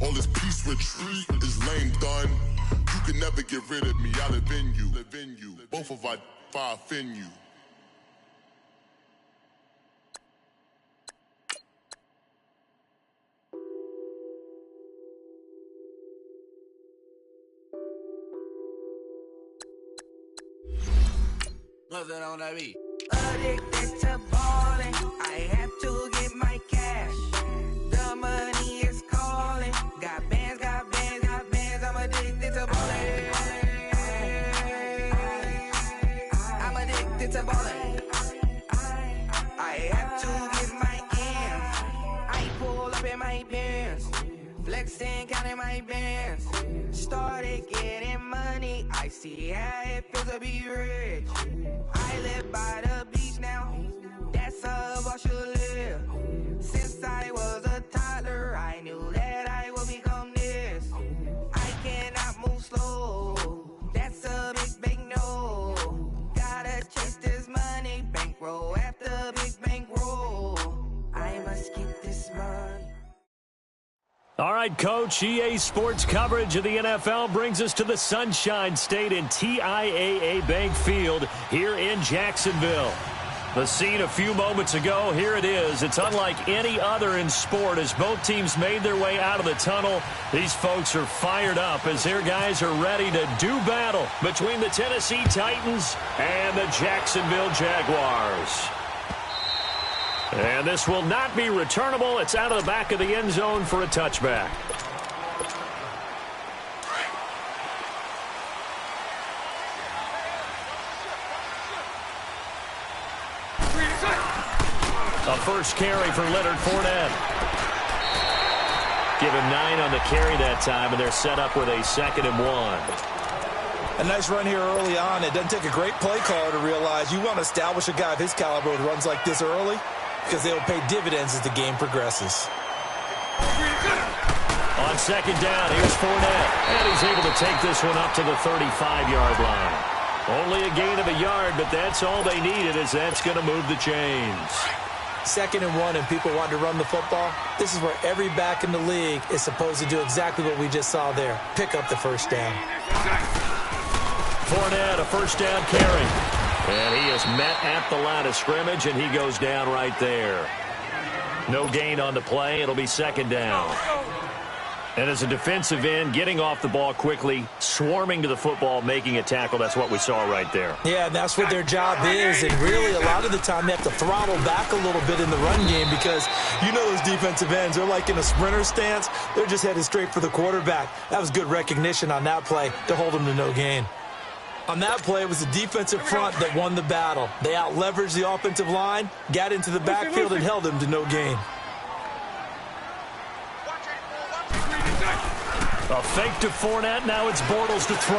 All this peace retreat is lame done. You can never get rid of me, I live in you. Both of our fire offend you. Nothing on that beat. Addicted to balling, I have to get my cash. The money is calling. Got bands, got bands, got bands. I'm addicted to balling. I'm addicted to balling. I have to get my ends. I pull up in my pants, flexing, counting my bands. Started getting money. I see how it feels to be rich. I live by the beach now. That's how I should live. Since I was a toddler, I knew that I would become this. I cannot move slow. That's a big no. Gotta chase this money, bankroll after big bankroll. I must get this money. All right, Coach, EA Sports coverage of the NFL brings us to the Sunshine State in TIAA Bank Field here in Jacksonville. The scene a few moments ago, here it is. It's unlike any other in sport as both teams made their way out of the tunnel. These folks are fired up as their guys are ready to do battle between the Tennessee Titans and the Jacksonville Jaguars. And this will not be returnable. It's out of the back of the end zone for a touchback. A first carry for Leonard Fournette. Give him 9 on the carry that time, and they're set up with a 2nd and 1. A nice run here early on. It doesn't take a great play caller to realize you want to establish a guy of his caliber with runs like this early, because they'll pay dividends as the game progresses. On 2nd down, here's Fournette. And he's able to take this one up to the 35-yard line. Only a gain of a yard, but that's all they needed, as that's going to move the chains. 2nd and 1, and people want to run the football. This is where every back in the league is supposed to do exactly what we just saw there. Pick up the first down. Fournette, a first down carry. And he is met at the line of scrimmage, and he goes down right there. No gain on the play. It'll be 2nd down. And as a defensive end, getting off the ball quickly, swarming to the football, making a tackle, that's what we saw right there. Yeah, and that's what their job is. And really, a lot of the time, they have to throttle back a little bit in the run game because you know those defensive ends, they're like in a sprinter stance. They're just headed straight for the quarterback. That was good recognition on that play to hold them to no gain. On that play, it was the defensive front that won the battle. They out-leveraged the offensive line, got into the backfield, and held them to no gain. A fake to Fournette. Now it's Bortles to throw.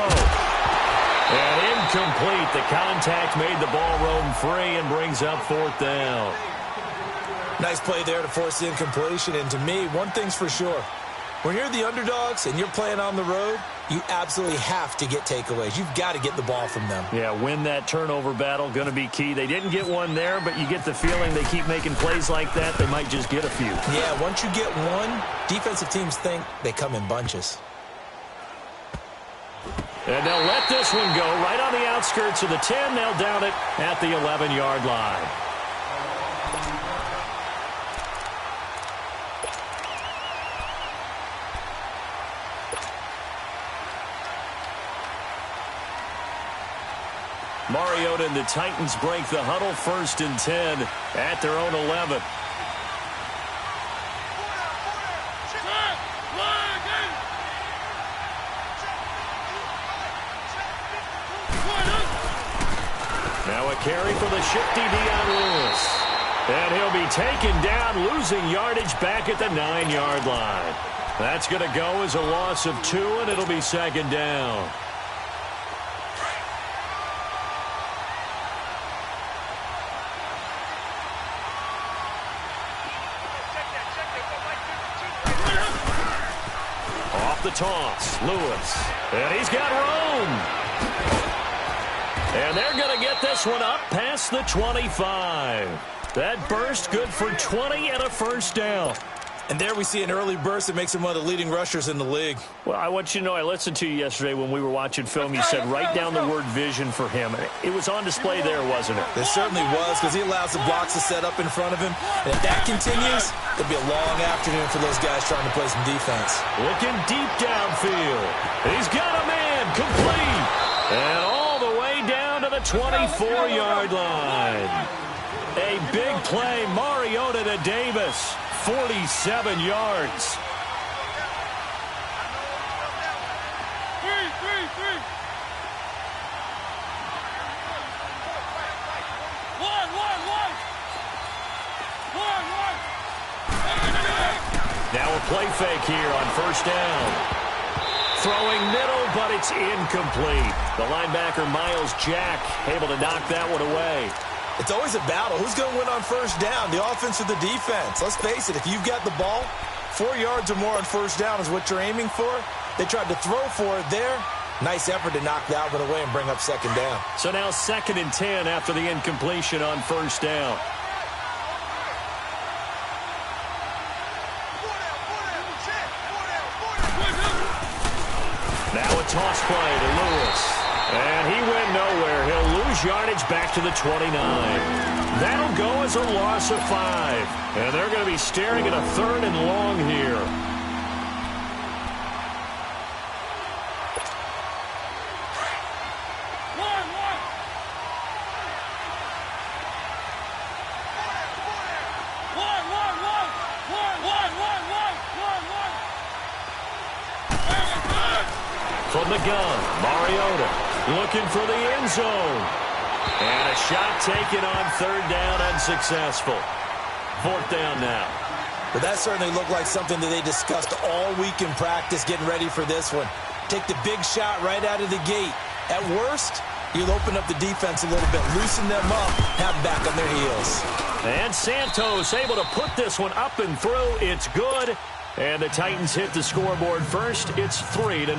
And incomplete. The contact made the ball roam free and brings up 4th down. Nice play there to force the incompletion. And to me, one thing's for sure. When you're the underdogs and you're playing on the road, you absolutely have to get takeaways. You've got to get the ball from them. Yeah, win that turnover battle, going to be key. They didn't get one there, but you get the feeling they keep making plays like that, they might just get a few. Yeah, once you get one, defensive teams think they come in bunches. And they'll let this one go right on the outskirts of the 10. They'll down it at the 11-yard line. Mariota and the Titans break the huddle, 1st and 10 at their own 11. Now a carry for the shifty Dion Lewis. And he'll be taken down, losing yardage back at the 9-yard line. That's going to go as a loss of 2, and it'll be 2nd down. The toss, Lewis, and he's got room. And they're going to get this one up past the 25. That burst good for 20 and a 1st down. And there we see an early burst that makes him one of the leading rushers in the league. Well, I want you to know, I listened to you yesterday when we were watching film. You said write down the word vision for him. It was on display there, wasn't it? It certainly was, because he allows the blocks to set up in front of him. And if that continues, it'll be a long afternoon for those guys trying to play some defense. Looking deep downfield. He's got a man complete. And all the way down to the 24-yard line. A big play, Mariota to Davis. 47 yards. Now a play fake here on first down. Throwing middle, but it's incomplete. The linebacker, Miles Jack, able to knock that one away. It's always a battle. Who's going to win on first down, the offense or the defense? Let's face it, if you've got the ball, 4 yards or more on first down is what you're aiming for. They tried to throw for it there. Nice effort to knock that one away and bring up second down. So now 2nd and 10 after the incompletion on first down. Now a toss play to Lewis. And he went nowhere. He'll lose yardage back to the 29. That'll go as a loss of 5. And they're going to be staring at a 3rd and long here. From the gun, Mariota looking for the end zone. And a shot taken on 3rd down, unsuccessful. 4th down now. But that certainly looked like something that they discussed all week in practice getting ready for this one. Take the big shot right out of the gate. At worst, you'll open up the defense a little bit, loosen them up, have them back on their heels. And Santos able to put this one up and through. It's good. And the Titans hit the scoreboard first. It's 3-0.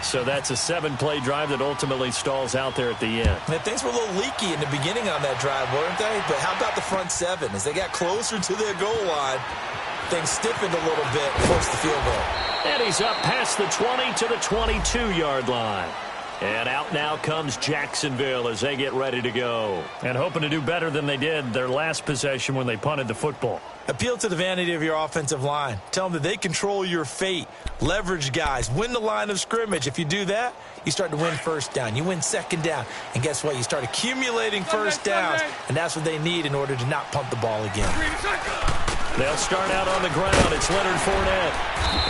So that's a 7-play drive that ultimately stalls out there at the end. And things were a little leaky in the beginning on that drive, weren't they? But how about the front 7? As they got closer to their goal line, things stiffened a little bit, forced the field goal. And he's up past the 20 to the 22-yard line. And out now comes Jacksonville as they get ready to go. And hoping to do better than they did their last possession when they punted the football. Appeal to the vanity of your offensive line. Tell them that they control your fate. Leverage guys. Win the line of scrimmage. If you do that, you start to win first down. You win second down. And guess what? You start accumulating first downs. And that's what they need in order to not punt the ball again. They'll start out on the ground. It's Leonard Fournette.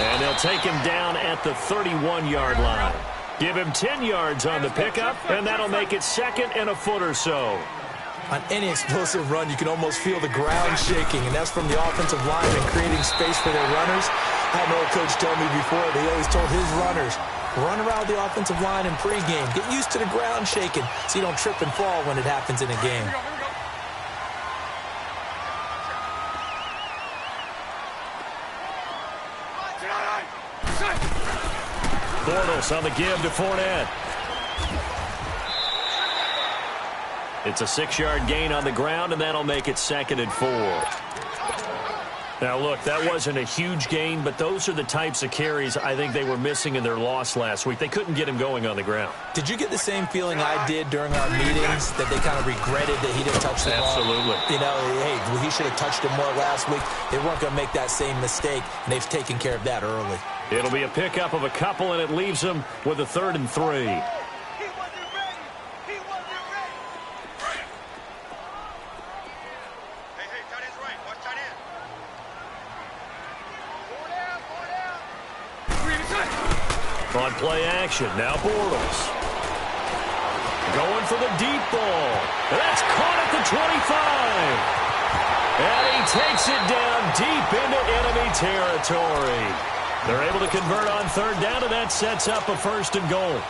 And they'll take him down at the 31-yard line. Give him 10 yards on the pickup, and that'll make it 2nd and a foot or so. On any explosive run, you can almost feel the ground shaking, and that's from the offensive linemen creating space for their runners. I had an old coach tell me before, they always told his runners, run around the offensive line in pregame. Get used to the ground shaking so you don't trip and fall when it happens in a game. Bortles on the give to Fournette. It's a 6-yard gain on the ground, and that'll make it 2nd and 4. Now, look, that wasn't a huge gain, but those are the types of carries I think they were missing in their loss last week. They couldn't get him going on the ground. Did you get the same feeling I did during our meetings, that they kind of regretted that he didn't touch the ball? Absolutely. You know, hey, he should have touched it more last week. They weren't going to make that same mistake, and they've taken care of that early. It'll be a pickup of a couple, and it leaves them with a 3rd and 3. On play action, now Bortles. Going for the deep ball. That's caught at the 25. And he takes it down deep into enemy territory. They're able to convert on 3rd down, and that sets up a 1st and goal.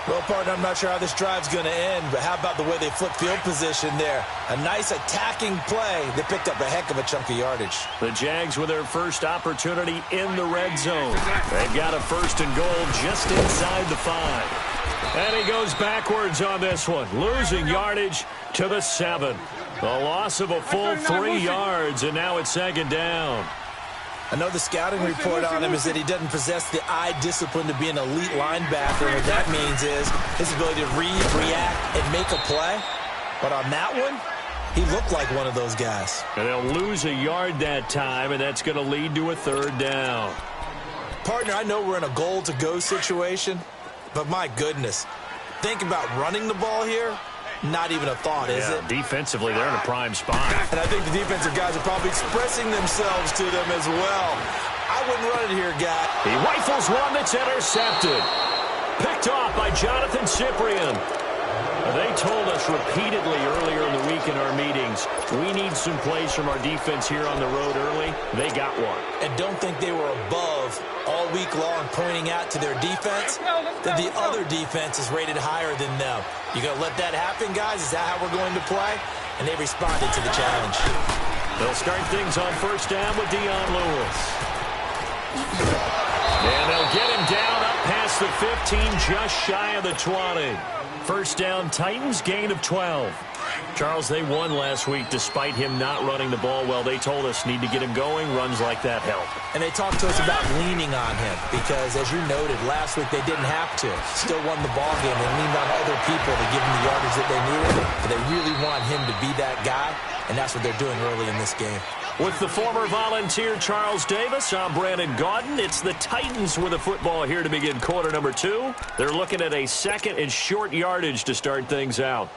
Well, partner, I'm not sure how this drive's going to end, but how about the way they flip field position there? A nice attacking play. They picked up a heck of a chunk of yardage. The Jags with their first opportunity in the red zone. They've got a 1st and goal just inside the 5. And he goes backwards on this one, losing yardage to the 7. A loss of a full 3 yards, and now it's 2nd down. I know the scouting report on him is that he doesn't possess the eye discipline to be an elite linebacker. What that means is his ability to read, react, and make a play. But on that one, he looked like one of those guys. And they'll lose a yard that time, and that's going to lead to a third down. Partner, I know we're in a goal-to-go situation, but my goodness, think about running the ball here. Not even a thought, is it? Defensively, they're in a prime spot. And I think the defensive guys are probably expressing themselves to them as well. I wouldn't run it here, guy. He rifles one that's intercepted. Picked off by Jonathan Cyprien. They told us repeatedly earlier in the week in our meetings, we need some plays from our defense here on the road early. They got one. And don't think they were above all week long pointing out to their defense that the other defense is rated higher than them. You going to let that happen, guys? Is that how we're going to play? And they responded to the challenge. They'll start things on first down with Dion Lewis. And they'll get him down up past the 15, just shy of the 20. First down, Titans, gain of 12. Charles, they won last week despite him not running the ball well. They told us need to get him going. Runs like that help. And they talked to us about leaning on him because, as you noted, last week they didn't have to. Still won the ball game. They leaned on other people to give them the yardage that they needed. But they really want him to be that guy, and that's what they're doing early in this game. With the former Volunteer Charles Davis, I'm Brandon Gaudin. It's the Titans with the football here to begin quarter number 2. They're looking at a second and short yardage to start things out.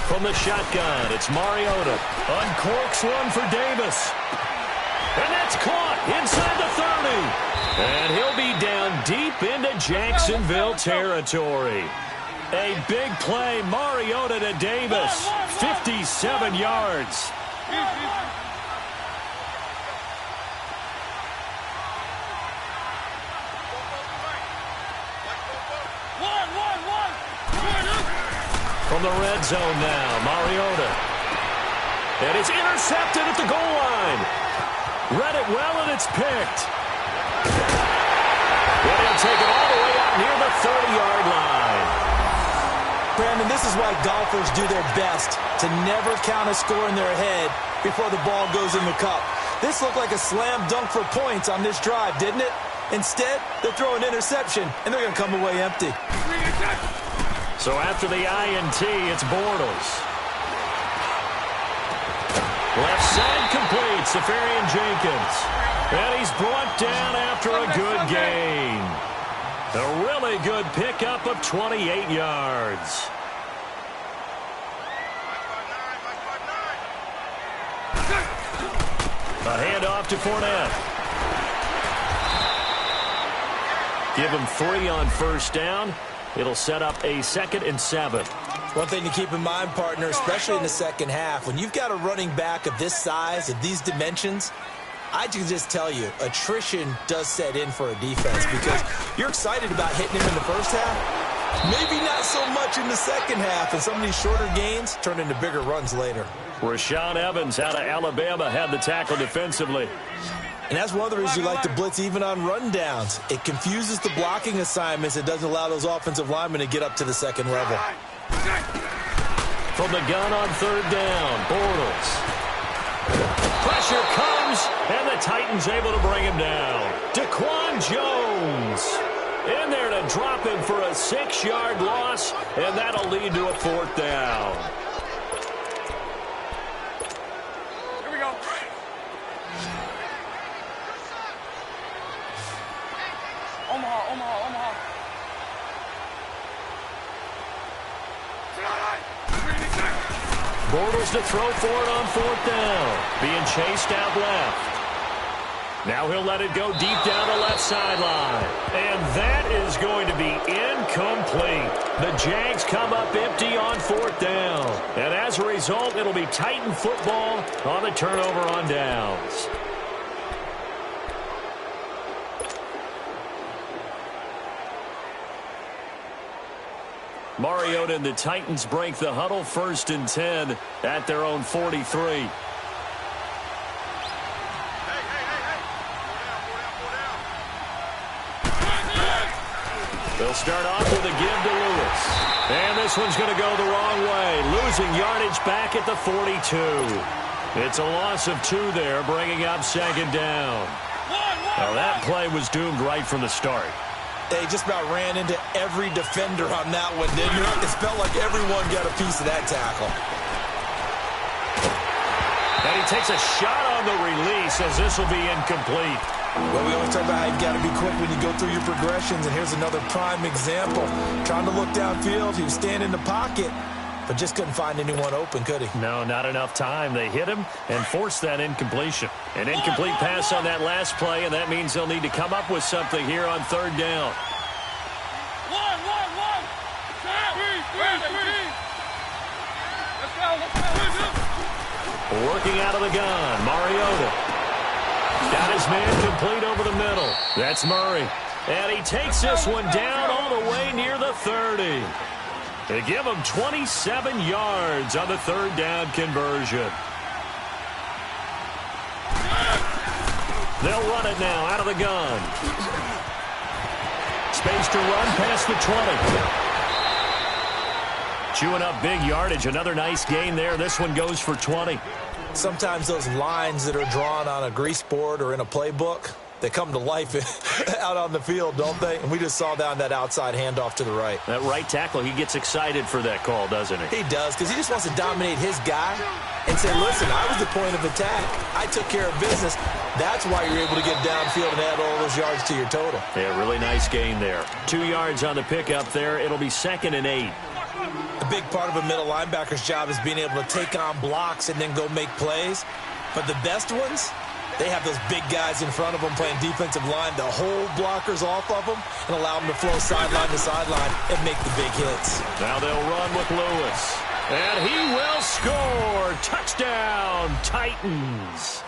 From the shotgun, it's Mariota. Uncorks one for Davis. And that's caught inside the 30. And he'll be down deep into Jacksonville territory. A big play, Mariota to Davis. 57 yards. From the red zone now, Mariota. And it's intercepted at the goal line. Read it well, and it's picked. Well, he'll take it all the way out near the 30-yard line. Brandon, this is why golfers do their best to never count a score in their head before the ball goes in the cup. This looked like a slam dunk for points on this drive, didn't it? Instead, they'll throw an interception, and they're going to come away empty. So after the INT, it's Bortles. Left side complete, Safarian-Jenkins. And he's brought down after a good gain. A really good pickup of 28 yards. A handoff to Fournette. Give him 3 on first down. It'll set up a 2nd and 7. One thing to keep in mind, partner, especially in the second half, when you've got a running back of this size, of these dimensions, I can just tell you, attrition does set in for a defense because you're excited about hitting him in the first half. Maybe not so much in the second half, and some of these shorter gains turn into bigger runs later. Rashaan Evans out of Alabama had the tackle defensively. And that's one of the reasons you like to blitz even on rundowns. It confuses the blocking assignments. It doesn't allow those offensive linemen to get up to the second level. From the gun on third down, Bortles. Pressure comes, and the Titans able to bring him down. Daquan Jones in there to drop him for a 6-yard loss, and that'll lead to a 4th down. Here we go. Omaha. Bortles to throw for it on 4th down. Being chased out left. Now he'll let it go deep down the left sideline. And that is going to be incomplete. The Jags come up empty on 4th down. And as a result, it'll be Titan football on the turnover on downs. Mariota and the Titans break the huddle, 1st and 10 at their own 43. They'll start off with a give to Lewis. And this one's going to go the wrong way. Losing yardage back at the 42. It's a loss of 2 there, bringing up second down. Now that play was doomed right from the start. They just about ran into every defender on that one, didn't it? It felt like everyone got a piece of that tackle. And he takes a shot on the release as this will be incomplete. Well, we always talk about how you've got to be quick when you go through your progressions, and here's another prime example. Trying to look downfield, he was standing in the pocket, but just couldn't find anyone open, could he? No, not enough time. They hit him and forced that incompletion. An incomplete pass on that last play, and that means they'll need to come up with something here on third down. Working out of the gun, Mariota. Got his man complete over the middle. That's Murray. And he takes this one down all the way near the 30. They give him 27 yards on the third down conversion. They'll run it now out of the gun. Space to run past the 20. Chewing up big yardage. Another nice gain there. This one goes for 20. Sometimes those lines that are drawn on a grease board or in a playbook, they come to life out on the field, don't they? And we just saw down that outside handoff to the right. That right tackle, he gets excited for that call, doesn't he? He does, because he just wants to dominate his guy and say, listen, I was the point of attack. I took care of business. That's why you're able to get downfield and add all those yards to your total. Yeah, really nice gain there. 2 yards on the pickup there. It'll be 2nd and 8. A big part of a middle linebacker's job is being able to take on blocks and then go make plays. But the best ones, they have those big guys in front of them playing defensive line to hold blockers off of them and allow them to flow sideline to sideline and make the big hits. Now they'll run with Lewis. And he will score. Touchdown, Titans.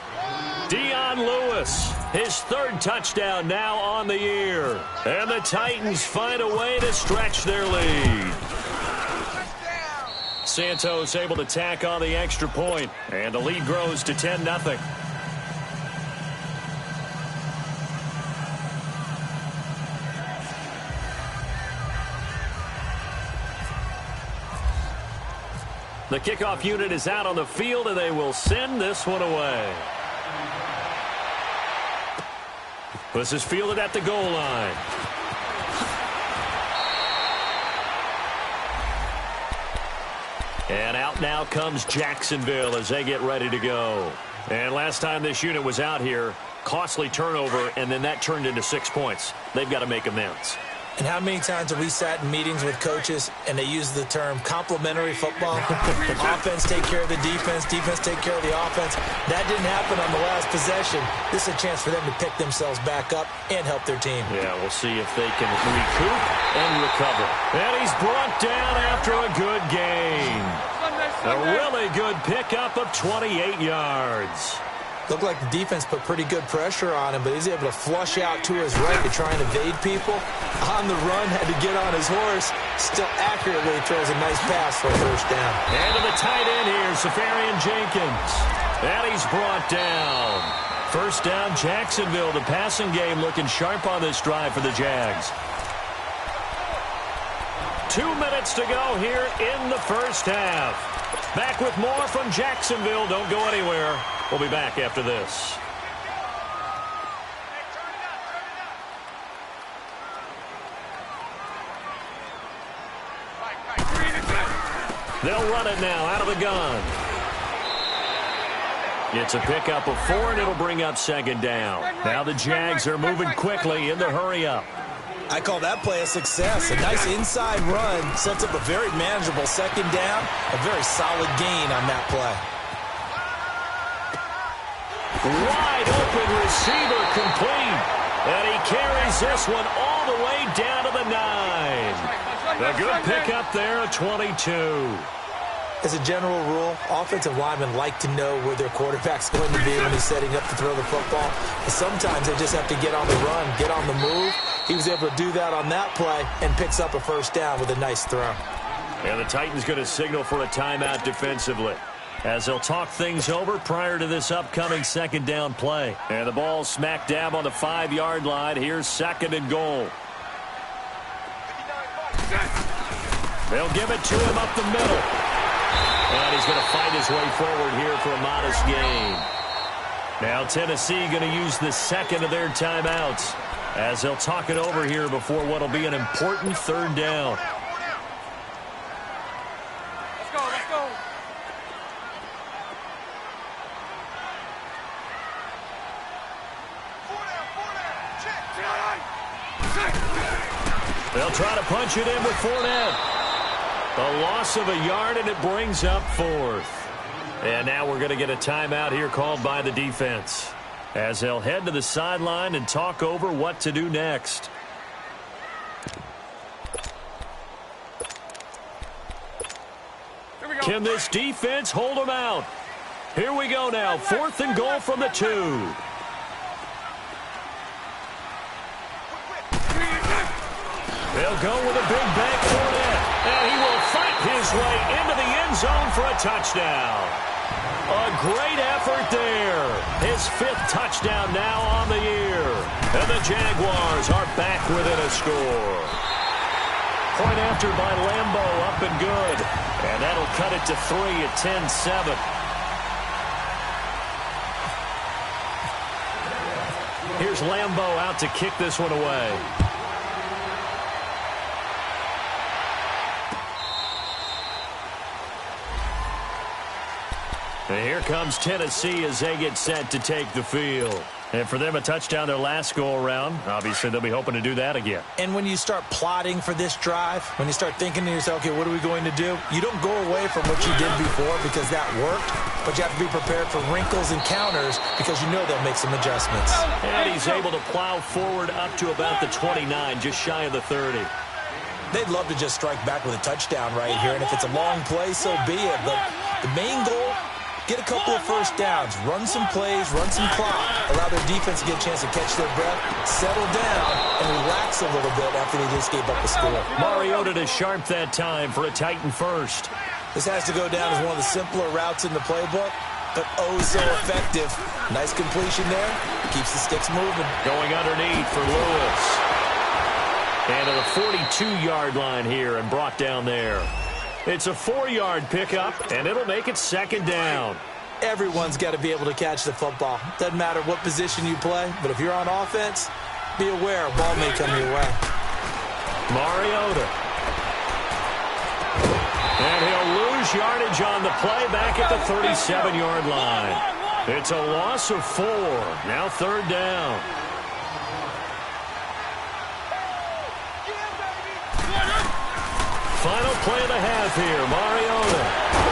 Dion Lewis, his 3rd touchdown now on the year. And the Titans find a way to stretch their lead. Santos able to tack on the extra point, and the lead grows to 10-0. The kickoff unit is out on the field, and they will send this one away. This is fielded at the goal line. And out now comes Jacksonville as they get ready to go. And last time this unit was out here, costly turnover, and then that turned into 6 points. They've got to make amends. And how many times have we sat in meetings with coaches and they use the term complementary football? Offense take care of the defense, defense take care of the offense. That didn't happen on the last possession. This is a chance for them to pick themselves back up and help their team. Yeah, we'll see if they can recoup and recover. And he's brought down after a good gain. A really good pickup of 28 yards. Looked like the defense put pretty good pressure on him, but he's able to flush out to his right to try and evade people. On the run, had to get on his horse. Still accurately throws a nice pass for a first down. And to the tight end here, Safarian Jenkins. And he's brought down. First down, Jacksonville. The passing game looking sharp on this drive for the Jags. 2 minutes to go here in the first half. Back with more from Jacksonville. Don't go anywhere. We'll be back after this. They'll run it now out of the gun. It's a pickup of 4, and it'll bring up second down. Now the Jags are moving quickly in the hurry-up. I call that play a success. A nice inside run sets up a very manageable second down. A very solid gain on that play. Wide open receiver complete. And he carries this one all the way down to the 9. A good pickup there at 22. As a general rule, offensive linemen like to know where their quarterback's going to be when he's setting up to throw the football. But sometimes they just have to get on the run, get on the move. He was able to do that on that play and picks up a first down with a nice throw. And the Titans going to signal for a timeout defensively as they'll talk things over prior to this upcoming second down play. And the ball smack dab on the 5-yard line. Here's 2nd and goal. They'll give it to him up the middle. And he's going to fight his way forward here for a modest gain. Now Tennessee going to use the second of their timeouts as they'll talk it over here before what will be an important third down. Let's go, let's go. They'll try to punch it in with Fournette. A loss of a yard, and it brings up fourth. And now we're going to get a timeout here called by the defense as they'll head to the sideline and talk over what to do next. Here we go. Can this defense hold them out? Here we go now. 4th and goal from the 2. They'll go with a big bank Fournette, and he will fight his way into the end zone for a touchdown. A great effort there. His 5th touchdown now on the year. And the Jaguars are back within a score. Point after by Lambo, up and good. And that'll cut it to 3 at 10-7. Here's Lambo out to kick this one away. And here comes Tennessee as they get set to take the field. And for them, a touchdown their last go-around. Obviously, they'll be hoping to do that again. And when you start plotting for this drive, when you start thinking to yourself, okay, what are we going to do? You don't go away from what you did before because that worked, but you have to be prepared for wrinkles and counters because you know they'll make some adjustments. And he's able to plow forward up to about the 29, just shy of the 30. They'd love to just strike back with a touchdown right here, and if it's a long play, so be it. But the main goal, get a couple of first downs, run some plays, run some clock, allow their defense to get a chance to catch their breath, settle down, and relax a little bit after they just gave up a score. Mariota to sharp that time for a Titan first. This has to go down as one of the simpler routes in the playbook, but oh so effective. Nice completion there. Keeps the sticks moving. Going underneath for Lewis. And to the 42-yard line here and brought down there. It's a 4-yard pickup, and it'll make it 2nd down. Everyone's got to be able to catch the football. Doesn't matter what position you play, but if you're on offense, be aware a ball may come your way. Mariota. And he'll lose yardage on the play back at the 37-yard line. It's a loss of 4. Now 3rd down. Final play of the half here, Mariota.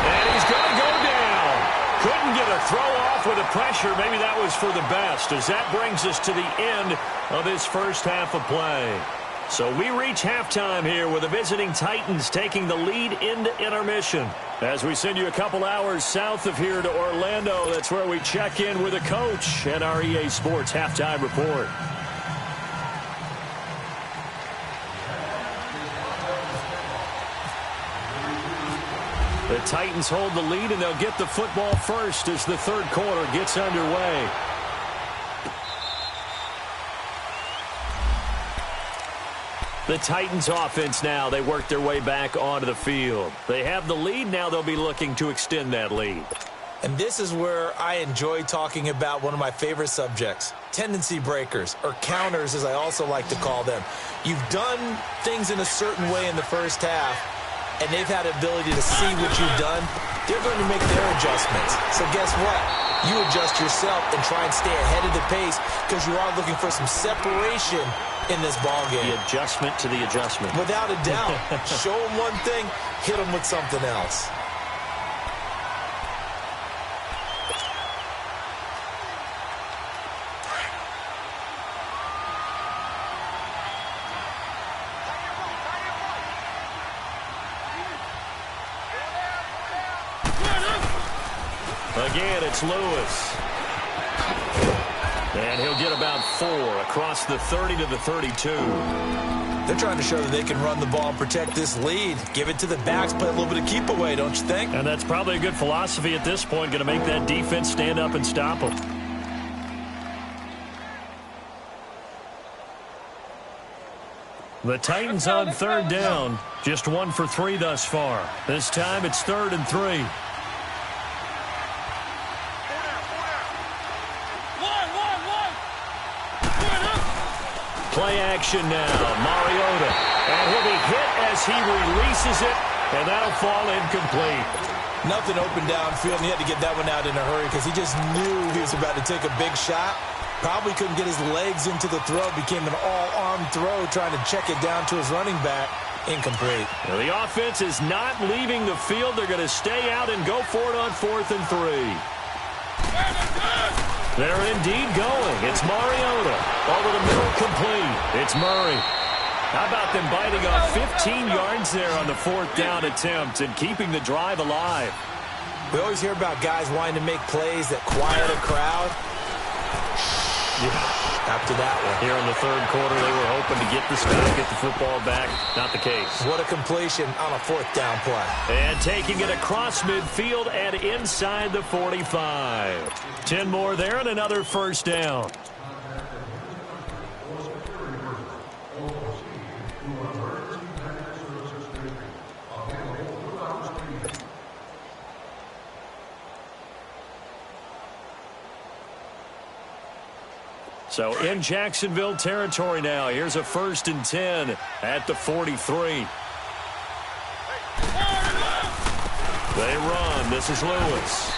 And he's going to go down. Couldn't get a throw off with the pressure. Maybe that was for the best, as that brings us to the end of this first half of play. So we reach halftime here with the visiting Titans taking the lead into intermission. As we send you a couple hours south of here to Orlando, that's where we check in with the coach and our EA Sports halftime report. The Titans hold the lead, and they'll get the football first as the third quarter gets underway. The Titans offense now, they work their way back onto the field. They have the lead. Now they'll be looking to extend that lead. And this is where I enjoy talking about one of my favorite subjects, tendency breakers, or counters as I also like to call them. You've done things in a certain way in the first half, and they've had the ability to see what you've done. They're going to make their adjustments. So guess what? You adjust yourself and try and stay ahead of the pace because you are looking for some separation in this ballgame. The adjustment to the adjustment. Without a doubt. Show them one thing, hit them with something else. Again, it's Lewis. And he'll get about 4 across the 30 to the 32. They're trying to show that they can run the ball and protect this lead. Give it to the backs, play a little bit of keep away, don't you think? And that's probably a good philosophy at this point, going to make that defense stand up and stop them. The Titans on 3rd down. Just 1 for 3 thus far. This time it's 3rd and 3. Play action now. Mariota. And he'll be hit as he releases it, and that'll fall incomplete. Nothing open downfield, and he had to get that one out in a hurry because he just knew he was about to take a big shot. Probably couldn't get his legs into the throw. Became an all-arm throw trying to check it down to his running back. Incomplete. Now the offense is not leaving the field. They're going to stay out and go for it on 4th and 3. They're indeed going. It's Mariota. Over the middle, complete. It's Murray. How about them biting off 15 yards there on the 4th down attempt and keeping the drive alive? We always hear about guys wanting to make plays that quiet a crowd. After that one. Here in the 3rd quarter, they were hoping to get the stop, get the football back. Not the case. What a completion on a 4th down play. And taking it across midfield and inside the 45. 10 more there and another 1st down. So in Jacksonville territory now. Here's a 1st and 10 at the 43. They run. This is Lewis.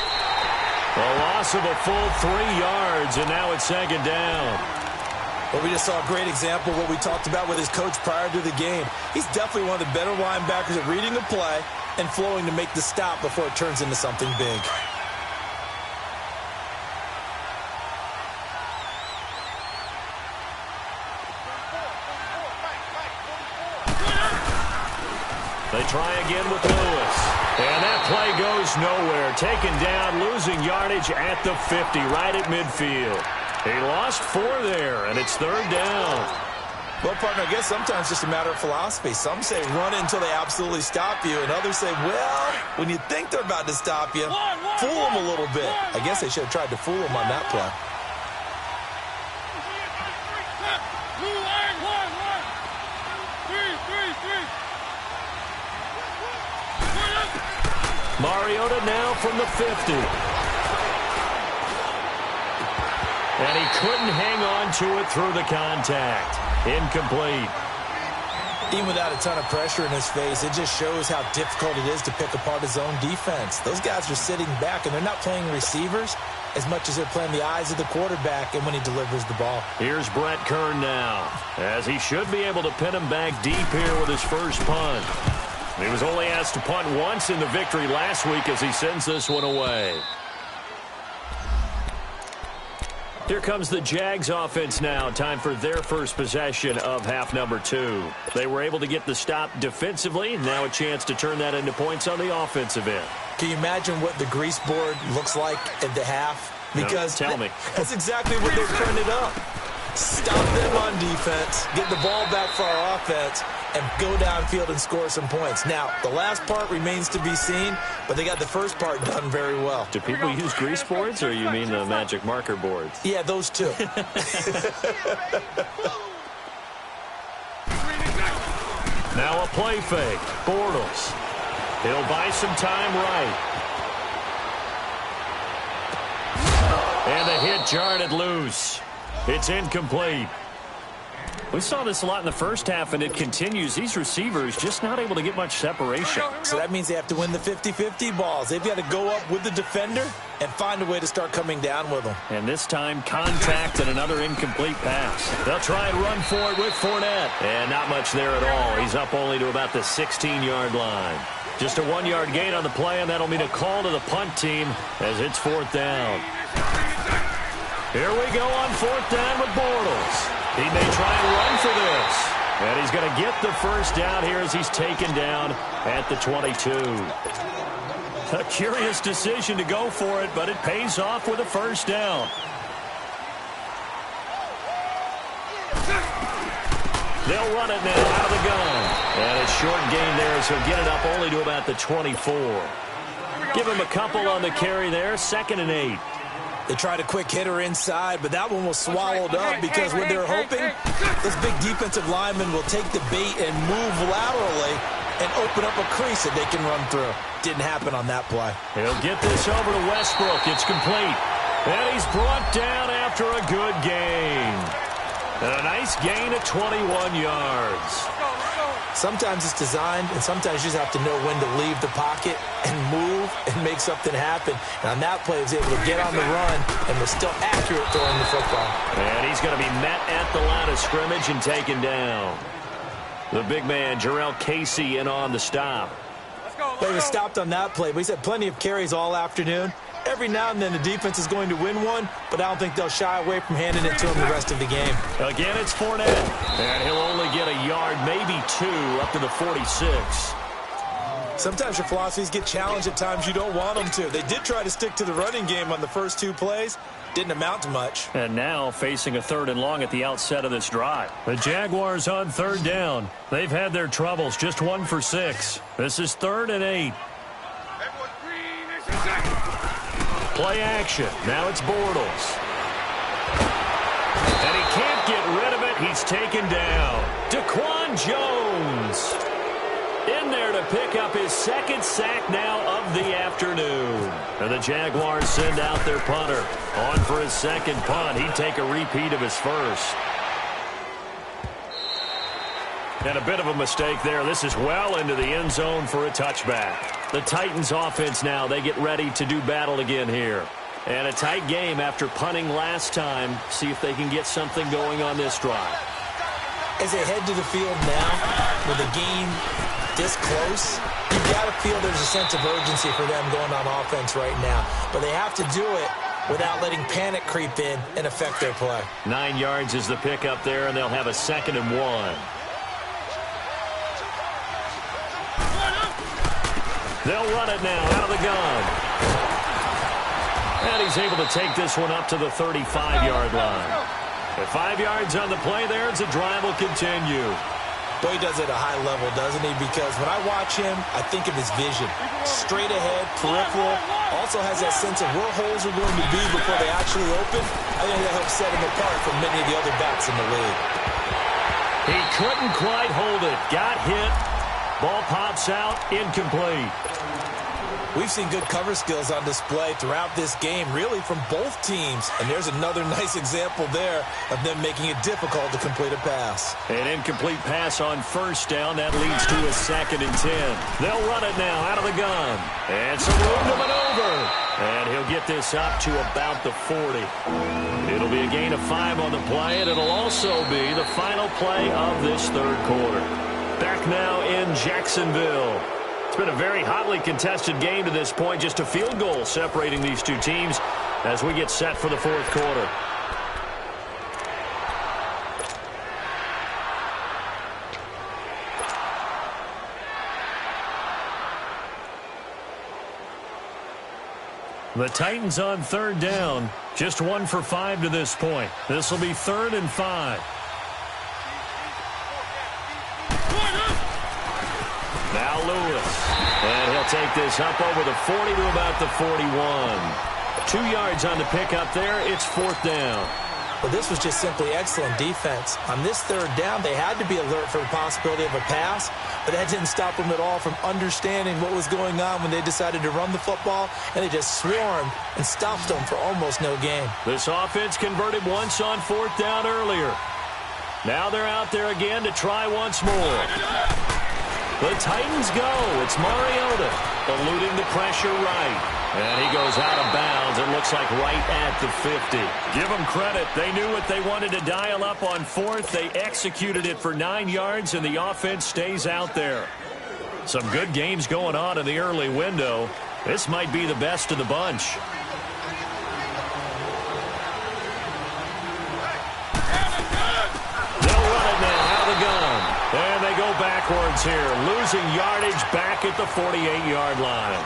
A loss of a full 3 yards, and now it's 2nd down. Well, we just saw a great example of what we talked about with his coach prior to the game. He's definitely one of the better linebackers at reading a play and flowing to make the stop before it turns into something big. They try again with Lewis. And that play goes nowhere. Taken down, losing yardage at the 50, right at midfield. He lost 4 there, and it's 3rd down. Well, partner, I guess sometimes it's just a matter of philosophy. Some say run until they absolutely stop you, and others say, well, when you think they're about to stop you, fool them a little bit. I guess they should have tried to fool them on that play. Mariota now from the 50. And he couldn't hang on to it through the contact. Incomplete. Even without a ton of pressure in his face, it just shows how difficult it is to pick apart his own defense. Those guys are sitting back, and they're not playing receivers as much as they're playing the eyes of the quarterback and when he delivers the ball. Here's Brett Kern now, as he should be able to pin him back deep here with his first punt. He was only asked to punt once in the victory last week as he sends this one away. Here comes the Jags offense now. Time for their first possession of half number 2. They were able to get the stop defensively. Now a chance to turn that into points on the offensive end. Can you imagine what the grease board looks like at the half? Because no, tell me. That's exactly what they're printed up. Stop them on defense, get the ball back for our offense, and go downfield and score some points. Now, the last part remains to be seen, but they got the first part done very well. Do people use grease boards, or you mean the magic marker boards? Yeah, those two. Now a play fake. Bortles. He'll buy some time right. And the hit jarred loose. It's incomplete. We saw this a lot in the first half, and it continues. These receivers just not able to get much separation. So that means they have to win the 50-50 balls. They've got to go up with the defender and find a way to start coming down with them. And this time, contact and another incomplete pass. They'll try and run for it with Fournette. And not much there at all. He's up only to about the 16-yard line. Just a 1-yard gain on the play, and that'll mean a call to the punt team as it's 4th down. Here we go on 4th down with Bortles. He may try and run for this. And he's going to get the first down here as he's taken down at the 22. A curious decision to go for it, but it pays off with a first down. They'll run it now out of the gun. And it's short gain there, so he'll get it up only to about the 24. Give him a couple on the carry there, 2nd and 8. They tried a quick hitter inside, but that one was swallowed up because what they're hoping, this big defensive lineman will take the bait and move laterally and open up a crease that they can run through. Didn't happen on that play. He'll get this over to Westbrook. It's complete. And he's brought down after a good gain. And a nice gain of 21 yards. Sometimes it's designed, and sometimes you just have to know when to leave the pocket and move and make something happen. And on that play, he was able to get on the run and was still accurate throwing the football. And he's going to be met at the line of scrimmage and taken down. The big man, Jarrell Casey, in on the stop. But he was stopped on that play, but he's had plenty of carries all afternoon. Every now and then the defense is going to win one, but I don't think they'll shy away from handing it to him the rest of the game. Again, it's Fournette. And he'll only get a yard, maybe 2, up to the 46. Sometimes your philosophies get challenged at times you don't want them to. They did try to stick to the running game on the first 2 plays. Didn't amount to much. And now facing a 3rd and long at the outset of this drive. The Jaguars on 3rd down. They've had their troubles, just 1 for 6. This is 3rd and 8. Play action. Now it's Bortles. And he can't get rid of it. He's taken down. Daquan Jones in there to pick up his 2nd sack now of the afternoon. And the Jaguars send out their punter. On for his 2nd punt. He'd take a repeat of his 1st. And a bit of a mistake there. This is well into the end zone for a touchback. The Titans offense now, they get ready to do battle again here. And a tight game after punting last time. See if they can get something going on this drive. As they head to the field now, with the game this close, you've got to feel there's a sense of urgency for them going on offense right now. But they have to do it without letting panic creep in and affect their play. 9 yards is the pickup there, and they'll have a 2nd and 1. They'll run it now out of the gun. And he's able to take this one up to the 35-yard line. At 5 yards on the play there, the drive will continue. Boy, he does it at a high level, doesn't he? Because when I watch him, I think of his vision. Straight ahead, peripheral. Also has that sense of where holes are going to be before they actually open. I think that helps set him apart from many of the other backs in the league. He couldn't quite hold it. Got hit. Ball pops out. Incomplete. We've seen good cover skills on display throughout this game, really from both teams. And there's another nice example there of them making it difficult to complete a pass. An incomplete pass on 1st down. That leads to a 2nd and 10. They'll run it now out of the gun. And some room to maneuver. And he'll get this up to about the 40. It'll be a gain of 5 on the play, and it'll also be the final play of this 3rd quarter. Back now in Jacksonville. It's been a very hotly contested game to this point. Just a field goal separating these two teams as we get set for the 4th quarter. The Titans on 3rd down. Just 1 for 5 to this point. This will be 3rd and 5. Now Lewis. And he'll take this up over the 40 to about the 41. 2 yards on the pickup there. It's 4th down. Well, this was just simply excellent defense. On this 3rd down, they had to be alert for the possibility of a pass, but that didn't stop them at all from understanding what was going on when they decided to run the football, and they just swarmed and stopped them for almost no gain. This offense converted once on 4th down earlier. Now they're out there again to try once more. The Titans go. It's Mariota eluding the pressure right. And he goes out of bounds. It looks like right at the 50. Give them credit. They knew what they wanted to dial up on 4th. They executed it for 9 yards, and the offense stays out there. Some good games going on in the early window. This might be the best of the bunch. They'll run it now out of the gun. And they go backwards here, losing yardage back at the 48-yard line.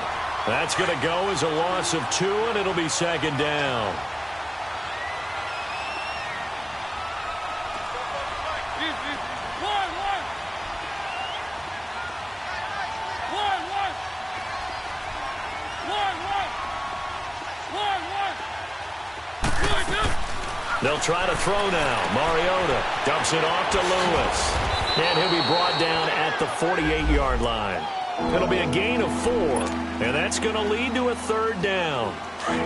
That's going to go as a loss of 2, and it'll be 2nd down. They'll try to throw now. Mariota dumps it off to Lewis. And he'll be brought down at the 48-yard line. It'll be a gain of 4, and that's going to lead to a 3rd down.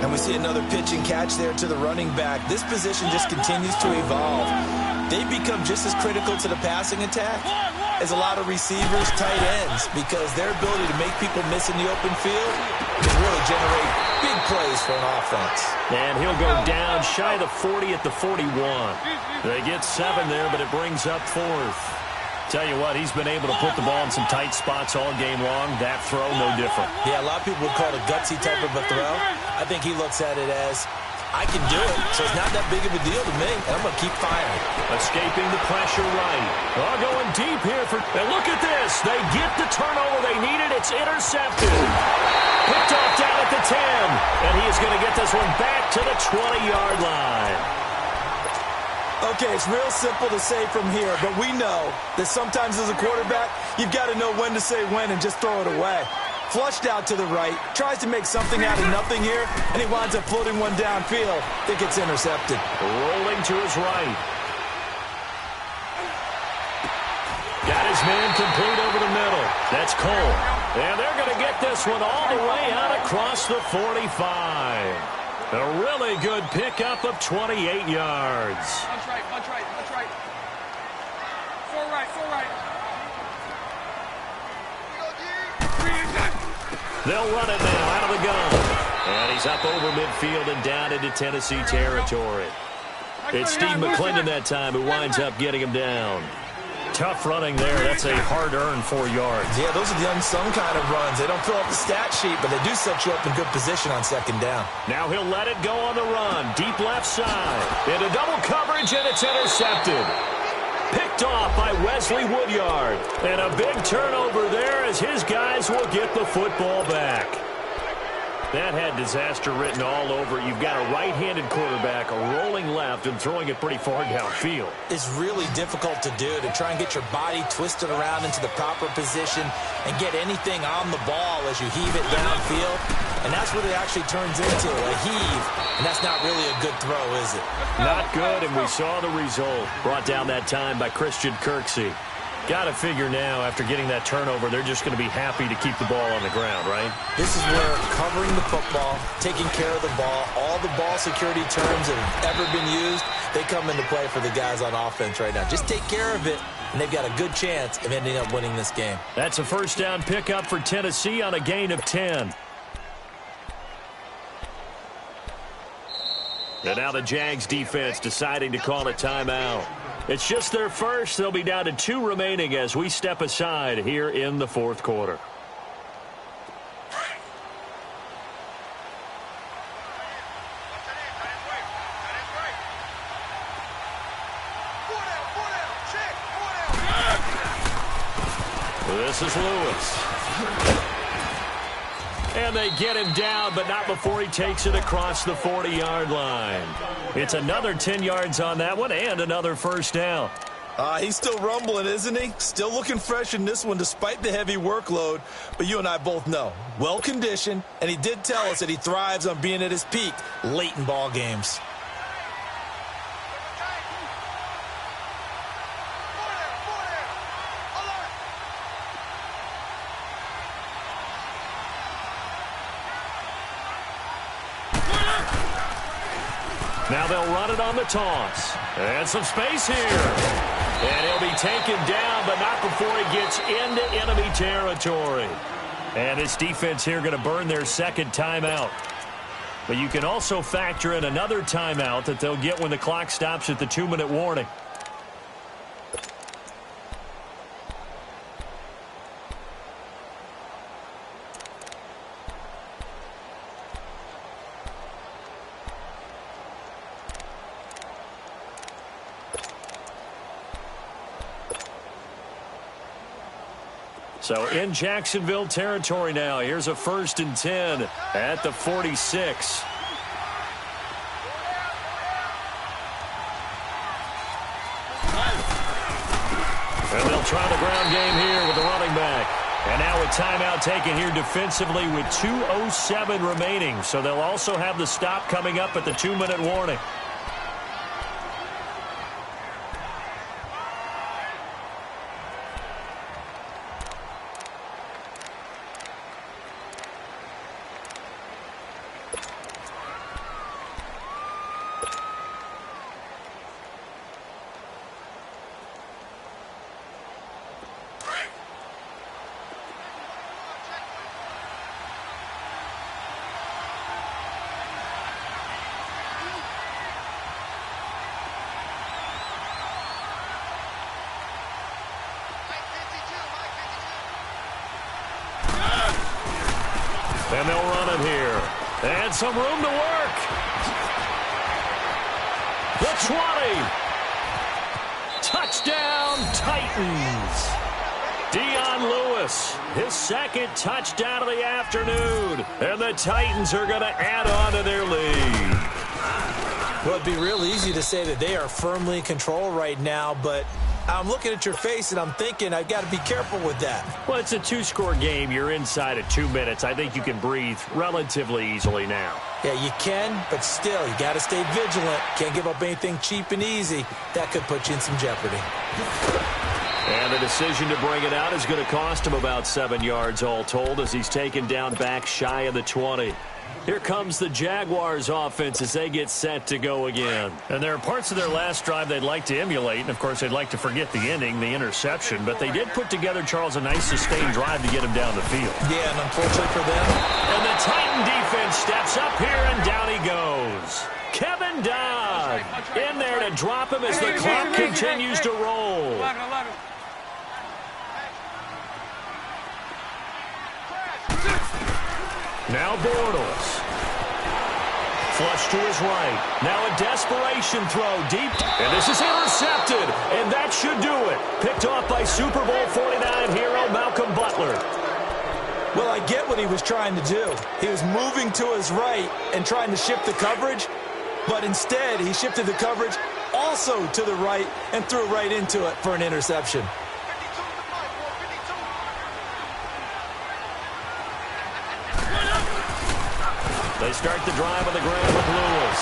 And we see another pitch and catch there to the running back. This position just continues to evolve. They become just as critical to the passing attack as a lot of receivers, tight ends, because their ability to make people miss in the open field can really generate big plays for an offense. And he'll go down shy of the 40 at the 41. They get 7 there, but it brings up 4th. Tell you what, he's been able to put the ball in some tight spots all game long. That throw, no different. Yeah, a lot of people would call it a gutsy type of a throw. I think he looks at it as, I can do it, so it's not that big of a deal to me, and I'm going to keep firing. Escaping the pressure right. Oh, going deep here for... And look at this. They get the turnover they needed. It's intercepted. Picked off down at the 10. And he is going to get this one back to the 20-yard line. Okay, it's real simple to say from here, but we know that sometimes as a quarterback, you've got to know when to say when and just throw it away. Flushed out to the right, tries to make something out of nothing here, and he winds up floating one downfield. I think it's intercepted. Rolling to his right. Got his man complete over the middle. That's Cole. And they're going to get this one all the way out across the 45. A really good pickup of 28 yards. Punch right, punch right, punch right. Four right, four right. They'll run it now out of the gun. And he's up over midfield and down into Tennessee territory. It's Steve McClendon that time who winds up getting him down. Tough running there. That's a hard-earned 4 yards. Yeah, those are the unsung kind of runs. They don't fill up the stat sheet, but they do set you up in good position on 2nd down. Now he'll let it go on the run. Deep left side. Into double coverage, and it's intercepted. Picked off by Wesley Woodyard. And a big turnover there as his guys will get the football back. That had disaster written all over it. You've got a right-handed quarterback rolling left and throwing it pretty far downfield. It's really difficult to do, to try and get your body twisted around into the proper position and get anything on the ball as you heave it downfield. And that's what it actually turns into, a heave. And that's not really a good throw, is it? Not good, and we saw the result. Brought down that time by Christian Kirksey. Got to figure now, after getting that turnover, they're just going to be happy to keep the ball on the ground, right? This is where covering the football, taking care of the ball, all the ball security terms that have ever been used, they come into play for the guys on offense right now. Just take care of it, and they've got a good chance of ending up winning this game. That's a 1st down pickup for Tennessee on a gain of 10. And now the Jags defense deciding to call a timeout. It's just their first. They'll be down to 2 remaining as we step aside here in the 4th quarter. This is Lewis. And they get him down, but not before he takes it across the 40-yard line. It's another 10 yards on that one and another 1st down. He's still rumbling, isn't he? Still looking fresh in this one despite the heavy workload. But you and I both know, well-conditioned, and he did tell us that he thrives on being at his peak late in ball games. Now they'll run it on the toss. And some space here. And he'll be taken down, but not before he gets into enemy territory. And this defense here going to burn their 2nd timeout. But you can also factor in another timeout that they'll get when the clock stops at the 2-minute warning. So in Jacksonville territory now. Here's a 1st and 10 at the 46. And they'll try the ground game here with the running back. And now a timeout taken here defensively with 2:07 remaining. So they'll also have the stop coming up at the 2-minute warning. And they'll run it here. And some room to work. The 20. Touchdown, Titans. Dion Lewis, his second touchdown of the afternoon. And the Titans are going to add on to their lead. Well, it'd be real easy to say that they are firmly in control right now, but I'm looking at your face and I'm thinking I've got to be careful with that. Well, it's a two-score game. You're inside of 2 minutes. I think you can breathe relatively easily now. Yeah, you can, but still, you got to stay vigilant. Can't give up anything cheap and easy. That could put you in some jeopardy. And the decision to bring it out is going to cost him about 7 yards all told as he's taken down back shy of the 20. Here comes the Jaguars offense as they get set to go again. And there are parts of their last drive they'd like to emulate. And, of course, they'd like to forget the ending, the interception. But they did put together, Charles, a nice sustained drive to get him down the field. Yeah, and unfortunately for them. And the Titan defense steps up here, and down he goes. Kevin Dodd in there to drop him as the clock continues to roll. Now Bortles. Flush to his right. Now a desperation throw deep. And this is intercepted. And that should do it. Picked off by Super Bowl 49 hero Malcolm Butler. Well, I get what he was trying to do. He was moving to his right and trying to shift the coverage. But instead, he shifted the coverage also to the right and threw right into it for an interception. They start the drive on the ground with Lewis.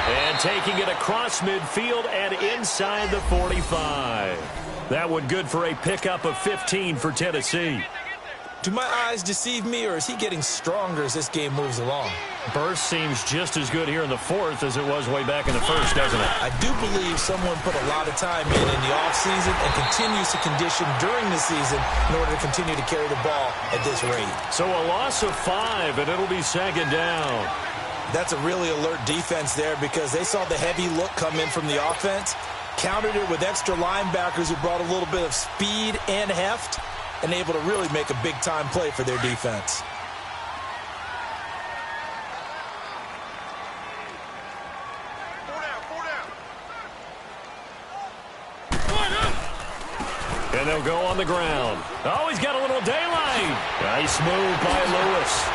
And taking it across midfield and inside the 45. That one good for a pickup of 15 for Tennessee. Do my eyes deceive me, or is he getting stronger as this game moves along? Burst seems just as good here in the fourth as it was way back in the first, doesn't it? I do believe someone put a lot of time in the offseason and continues to condition during the season in order to continue to carry the ball at this rate. So a loss of 5, and it'll be second down. That's a really alert defense there because they saw the heavy look come in from the offense, countered it with extra linebackers who brought a little bit of speed and heft, and able to really make a big-time play for their defense. And they'll go on the ground. Oh, he's got a little daylight. Nice move by Lewis.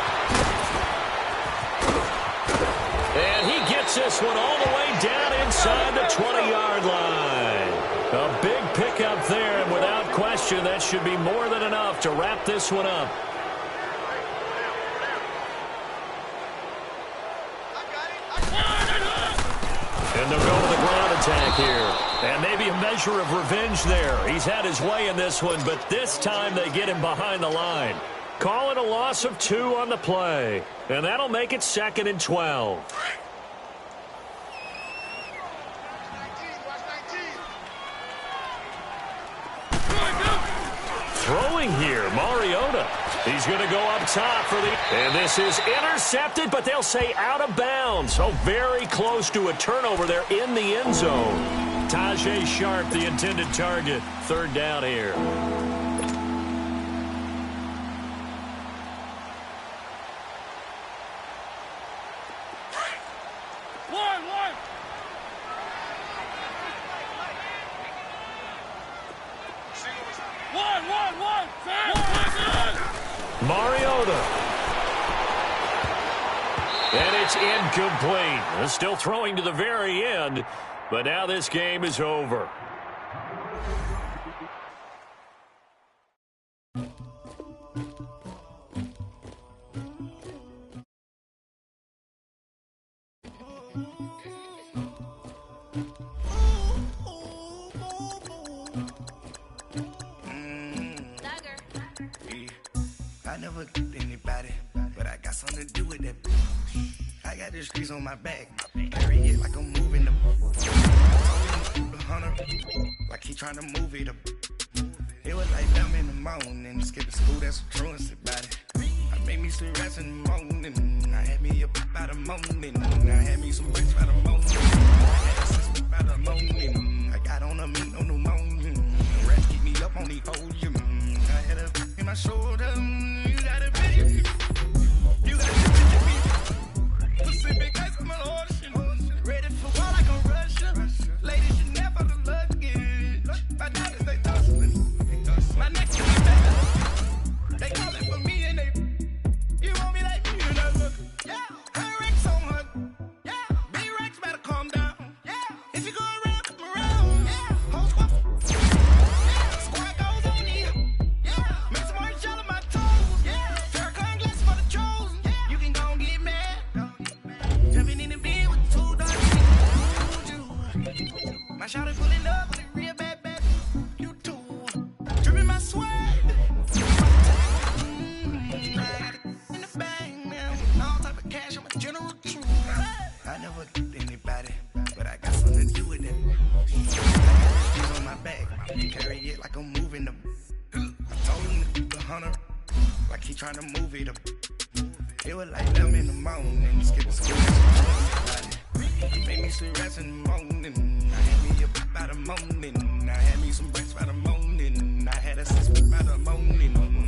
And he gets this one all the way down inside the 20-yard line. A big pickup there, and without question, that should be more than enough to wrap this one up. And they'll go to the ground attack here. And maybe a measure of revenge there. He's had his way in this one, but this time they get him behind the line. Call it a loss of 2 on the play. And that'll make it 2nd and 12. Throwing here, Mariota. He's going to go up top for the... And this is intercepted, but they'll say out of bounds. So very close to a turnover there in the end zone. Tajay Sharp, the intended target. 3rd down here. Mariota. And it's incomplete. They're still throwing to the very end, but now this game is over. Streets on my back, carry it like I'm moving the hunter, like he trying to move it up. It was like them in the morning, skipping school, that's what truancy about it. I made me some rest in the morning, I had me up by the morning, I had me some bricks by the morning, I had a sister by the morning, I got on a meat on the morning, the rats keep me up on the podium, I had a in my shoulder, you got a baby. trying to move it up. It was like 11 in the morning, skipping school, that's it made me some rest in the morning. I had me up by the morning. I had me some breakfast by the morning. I had a six by the morning.